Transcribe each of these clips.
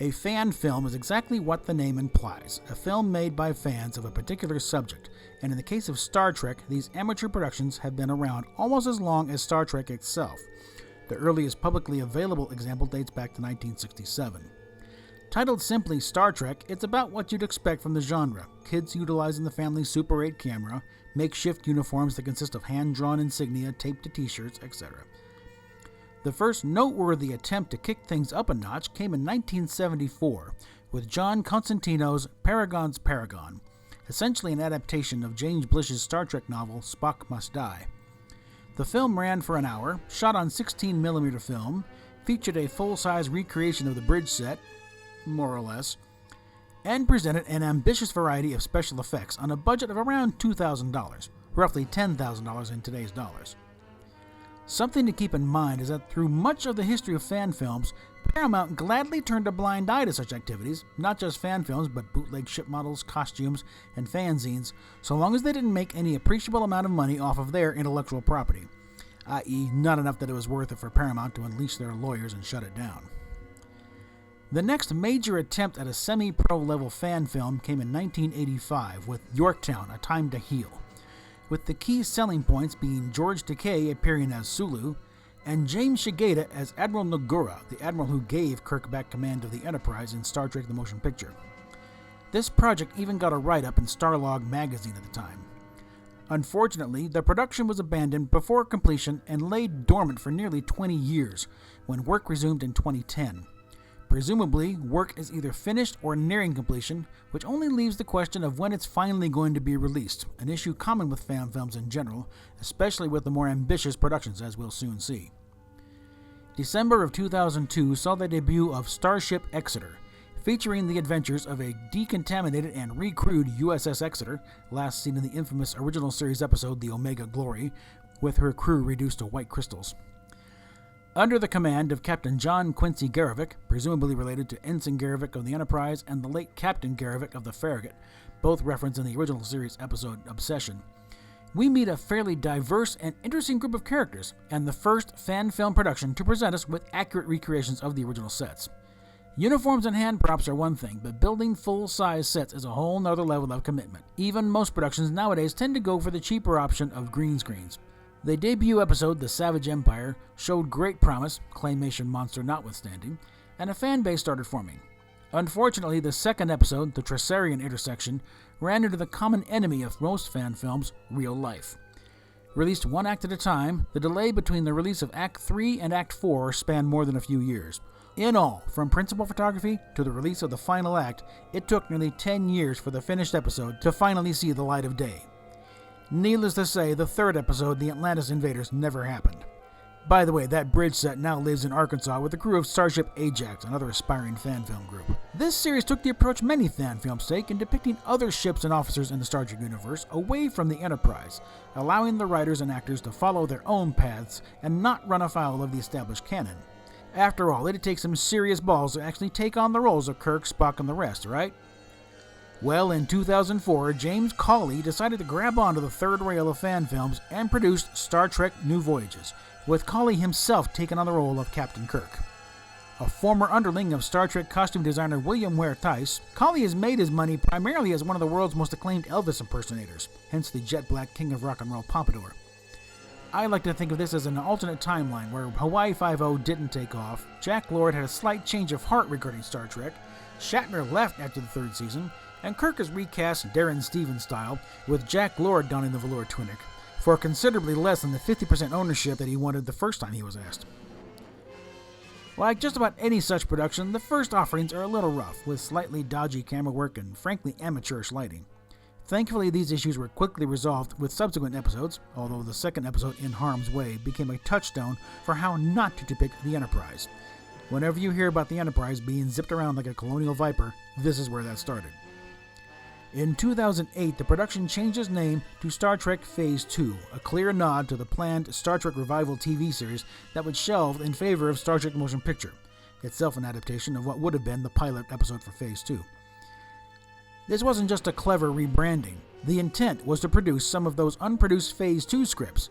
A fan film is exactly what the name implies, a film made by fans of a particular subject, and in the case of Star Trek, these amateur productions have been around almost as long as Star Trek itself. The earliest publicly available example dates back to 1967. Titled simply Star Trek, it's about what you'd expect from the genre. Kids utilizing the family's Super 8 camera, makeshift uniforms that consist of hand-drawn insignia taped to t-shirts, etc. The first noteworthy attempt to kick things up a notch came in 1974 with John Constantino's Paragon's Paragon, essentially an adaptation of James Blish's Star Trek novel Spock Must Die. The film ran for an hour, shot on 16mm film, featured a full-size recreation of the bridge set, more or less, and presented an ambitious variety of special effects on a budget of around $2,000, roughly $10,000 in today's dollars. Something to keep in mind is that through much of the history of fan films, Paramount gladly turned a blind eye to such activities, not just fan films, but bootleg ship models, costumes, and fanzines, so long as they didn't make any appreciable amount of money off of their intellectual property, i.e. not enough that it was worth it for Paramount to unleash their lawyers and shut it down. The next major attempt at a semi-pro level fan film came in 1985 with Yorktown, A Time to Heal, with the key selling points being George Takei appearing as Sulu, and James Shigeta as Admiral Nogura, the admiral who gave Kirk back command of the Enterprise in Star Trek The Motion Picture. This project even got a write-up in Starlog magazine at the time. Unfortunately, the production was abandoned before completion and lay dormant for nearly 20 years, when work resumed in 2010. Presumably, work is either finished or nearing completion, which only leaves the question of when it's finally going to be released, an issue common with fan films in general, especially with the more ambitious productions, as we'll soon see. December of 2002 saw the debut of Starship Exeter, featuring the adventures of a decontaminated and recrewed USS Exeter, last seen in the infamous original series episode The Omega Glory, with her crew reduced to white crystals. Under the command of Captain John Quincy Garavik, presumably related to Ensign Garavik of the Enterprise and the late Captain Garavik of the Farragut, both referenced in the original series episode Obsession, we meet a fairly diverse and interesting group of characters, and the first fan film production to present us with accurate recreations of the original sets. Uniforms and hand props are one thing, but building full-size sets is a whole nother level of commitment. Even most productions nowadays tend to go for the cheaper option of green screens. The debut episode, The Savage Empire, showed great promise, claymation monster notwithstanding, and a fan base started forming. Unfortunately, the second episode, The Tressarian Intersection, ran into the common enemy of most fan films, real life. Released one act at a time, the delay between the release of Act 3 and Act 4 spanned more than a few years. In all, from principal photography to the release of the final act, it took nearly 10 years for the finished episode to finally see the light of day. Needless to say, the third episode, The Atlantis Invaders, never happened. By the way, that bridge set now lives in Arkansas with the crew of Starship Ajax, another aspiring fan film group. This series took the approach many fan films take in depicting other ships and officers in the Star Trek universe away from the Enterprise, allowing the writers and actors to follow their own paths and not run afoul of the established canon. After all, it'd take some serious balls to actually take on the roles of Kirk, Spock, and the rest, right? Well, in 2004, James Cawley decided to grab onto the third rail of fan films and produced Star Trek New Voyages, with Cawley himself taking on the role of Captain Kirk. A former underling of Star Trek costume designer William Ware Tice, Cawley has made his money primarily as one of the world's most acclaimed Elvis impersonators, hence the jet-black king of rock and roll pompadour. I like to think of this as an alternate timeline where Hawaii Five-0 didn't take off, Jack Lord had a slight change of heart regarding Star Trek, Shatner left after the third season, and Kirk is recast Darren Stevens style, with Jack Lord donning the velour tunic, for considerably less than the 50% ownership that he wanted the first time he was asked. Like just about any such production, the first offerings are a little rough, with slightly dodgy camera work and frankly amateurish lighting. Thankfully, these issues were quickly resolved with subsequent episodes, although the second episode, In Harm's Way, became a touchstone for how not to depict the Enterprise. Whenever you hear about the Enterprise being zipped around like a colonial viper, this is where that started. In 2008, the production changed its name to Star Trek Phase 2, a clear nod to the planned Star Trek Revival TV series that was shelved in favor of Star Trek Motion Picture, itself an adaptation of what would have been the pilot episode for Phase 2. This wasn't just a clever rebranding. The intent was to produce some of those unproduced Phase 2 scripts.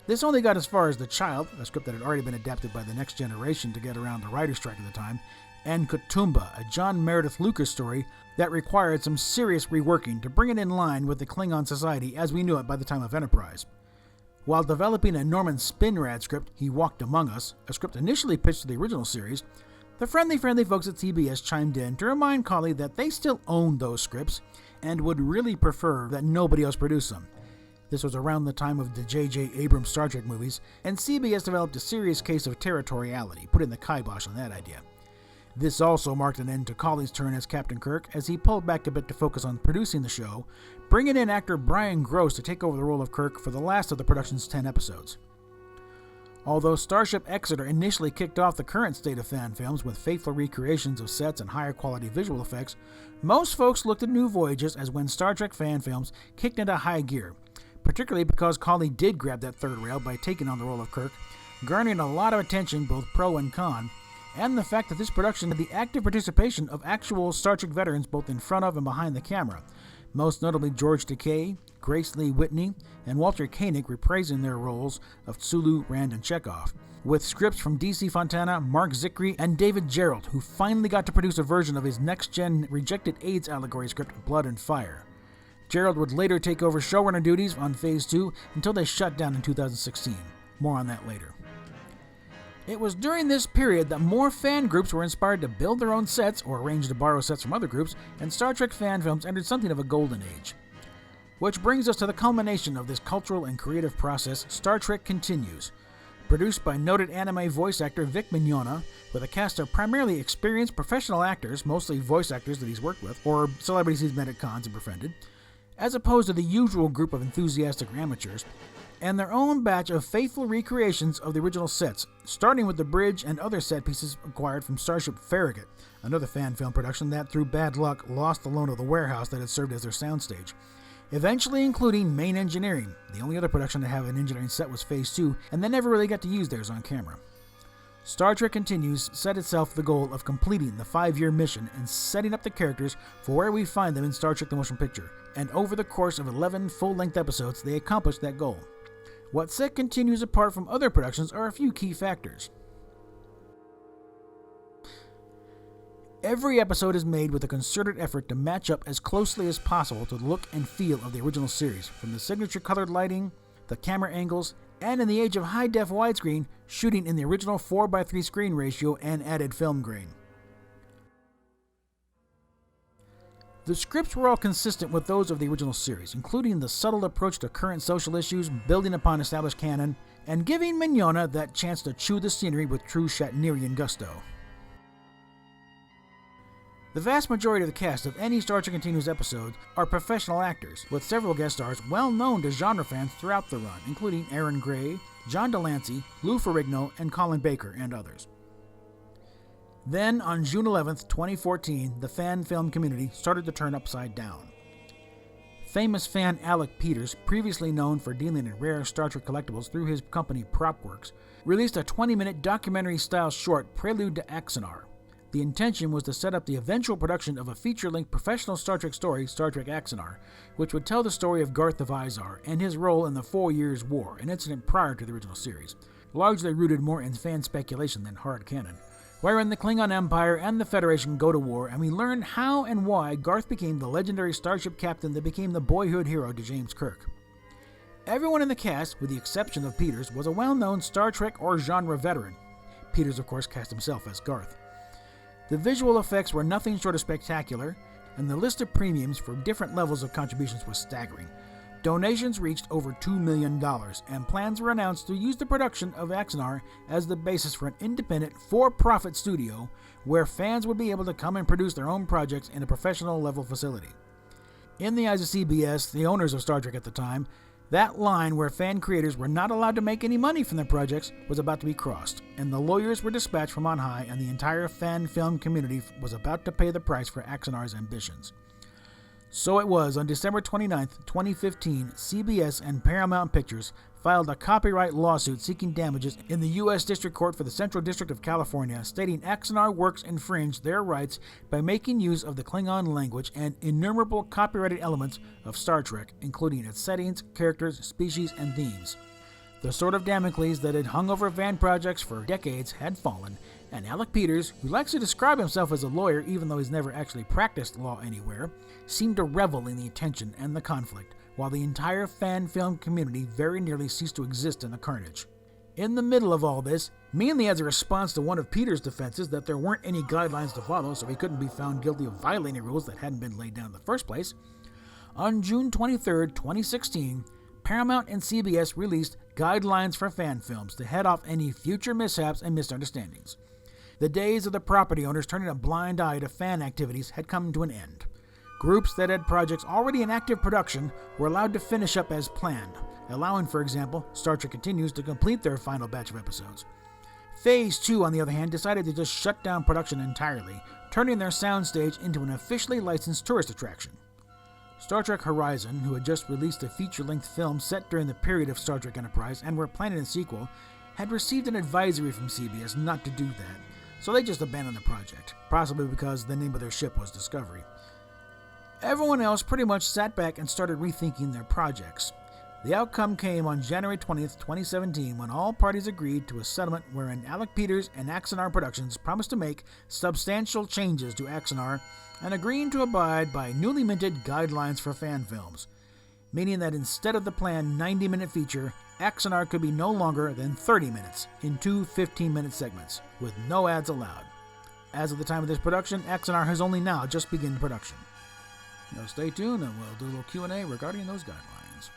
This only got as far as The Child, a script that had already been adapted by the Next Generation to get around the writer's strike at the time, and Kutumba, a John Meredith Lucas story that required some serious reworking to bring it in line with the Klingon society as we knew it by the time of Enterprise. While developing a Norman Spinrad script, He Walked Among Us, a script initially pitched to the original series, the friendly folks at CBS chimed in to remind Cawley that they still owned those scripts and would really prefer that nobody else produce them. This was around the time of the J.J. Abrams Star Trek movies, and CBS developed a serious case of territoriality, putting the kibosh on that idea. This also marked an end to Cawley's turn as Captain Kirk, as he pulled back a bit to focus on producing the show, bringing in actor Brian Gross to take over the role of Kirk for the last of the production's 10 episodes. Although Starship Exeter initially kicked off the current state of fan films with faithful recreations of sets and higher quality visual effects, most folks looked at New Voyages as when Star Trek fan films kicked into high gear, particularly because Cawley did grab that third rail by taking on the role of Kirk, garnering a lot of attention both pro and con, and the fact that this production had the active participation of actual Star Trek veterans both in front of and behind the camera, most notably George Takei, Grace Lee Whitney, and Walter Koenig reprising their roles of Sulu, Rand, and Chekhov, with scripts from D.C. Fontana, Mark Zicree, and David Gerrold, who finally got to produce a version of his next-gen rejected AIDS allegory script, Blood and Fire. Gerrold would later take over showrunner duties on Phase 2 until they shut down in 2016. More on that later. It was during this period that more fan groups were inspired to build their own sets or arrange to borrow sets from other groups, and Star Trek fan films entered something of a golden age. Which brings us to the culmination of this cultural and creative process, Star Trek Continues. Produced by noted anime voice actor Vic Mignogna, with a cast of primarily experienced professional actors, mostly voice actors that he's worked with, or celebrities he's met at cons and befriended, as opposed to the usual group of enthusiastic amateurs, and their own batch of faithful recreations of the original sets, starting with the bridge and other set pieces acquired from Starship Farragut, another fan film production that, through bad luck, lost the loan of the warehouse that had served as their soundstage. Eventually including main engineering. The only other production to have an engineering set was Phase 2, and they never really got to use theirs on camera. Star Trek Continues set itself the goal of completing the 5-year mission and setting up the characters for where we find them in Star Trek the Motion Picture, and over the course of 11 full-length episodes, they accomplished that goal. What set Continues apart from other productions are a few key factors. Every episode is made with a concerted effort to match up as closely as possible to the look and feel of the original series, from the signature colored lighting, the camera angles, and in the age of high-def widescreen, shooting in the original 4:3 screen ratio and added film grain. The scripts were all consistent with those of the original series, including the subtle approach to current social issues, building upon established canon, and giving Mignogna that chance to chew the scenery with true Shatnerian gusto. The vast majority of the cast of any Star Trek Continues episode are professional actors, with several guest stars well known to genre fans throughout the run, including Aaron Gray, John Delancey, Lou Ferrigno, and Colin Baker, and others. Then, on June 11th, 2014, the fan film community started to turn upside down. Famous fan Alec Peters, previously known for dealing in rare Star Trek collectibles through his company Propworks, released a 20-minute documentary-style short, Prelude to Axanar. The intention was to set up the eventual production of a feature-length professional Star Trek story, Star Trek Axanar, which would tell the story of Garth of Izar and his role in the 4 Years' War, an incident prior to the original series, largely rooted more in fan speculation than hard canon, wherein the Klingon Empire and the Federation go to war, and we learn how and why Garth became the legendary starship captain that became the boyhood hero to James Kirk. Everyone in the cast, with the exception of Peters, was a well-known Star Trek or genre veteran. Peters, of course, cast himself as Garth. The visual effects were nothing short of spectacular, and the list of premiums for different levels of contributions was staggering. Donations reached over $2 million, and plans were announced to use the production of Axanar as the basis for an independent, for-profit studio where fans would be able to come and produce their own projects in a professional-level facility. In the eyes of CBS, the owners of Star Trek at the time, that line where fan creators were not allowed to make any money from their projects was about to be crossed, and the lawyers were dispatched from on high, and the entire fan film community was about to pay the price for Axanar's ambitions. So it was on December 29, 2015, CBS and Paramount Pictures filed a copyright lawsuit seeking damages in the U.S. District Court for the Central District of California, stating Axanar Works infringed their rights by making use of the Klingon language and innumerable copyrighted elements of Star Trek, including its settings, characters, species, and themes. The sword of Damocles that had hung over fan projects for decades had fallen, And Alec Peters, who likes to describe himself as a lawyer even though he's never actually practiced law anywhere, seemed to revel in the attention and the conflict, while the entire fan film community very nearly ceased to exist in the carnage. In the middle of all this, mainly as a response to one of Peters' defenses that there weren't any guidelines to follow so he couldn't be found guilty of violating rules that hadn't been laid down in the first place, on June 23, 2016, Paramount and CBS released guidelines for fan films to head off any future mishaps and misunderstandings. The days of the property owners turning a blind eye to fan activities had come to an end. Groups that had projects already in active production were allowed to finish up as planned, allowing, for example, Star Trek Continues to complete their final batch of episodes. Phase 2, on the other hand, decided to just shut down production entirely, turning their soundstage into an officially licensed tourist attraction. Star Trek Horizon, who had just released a feature-length film set during the period of Star Trek Enterprise and were planning a sequel, had received an advisory from CBS not to do that, so they just abandoned the project, possibly because the name of their ship was Discovery. Everyone else pretty much sat back and started rethinking their projects. The outcome came on January 20th, 2017, when all parties agreed to a settlement wherein Alec Peters and Axanar Productions promised to make substantial changes to Axanar and agreeing to abide by newly minted guidelines for fan films, meaning that instead of the planned 90-minute feature, Axanar could be no longer than 30 minutes in two 15-minute segments, with no ads allowed. As of the time of this production, Axanar has only now just begun production. Now stay tuned and we'll do a little Q&A regarding those guidelines.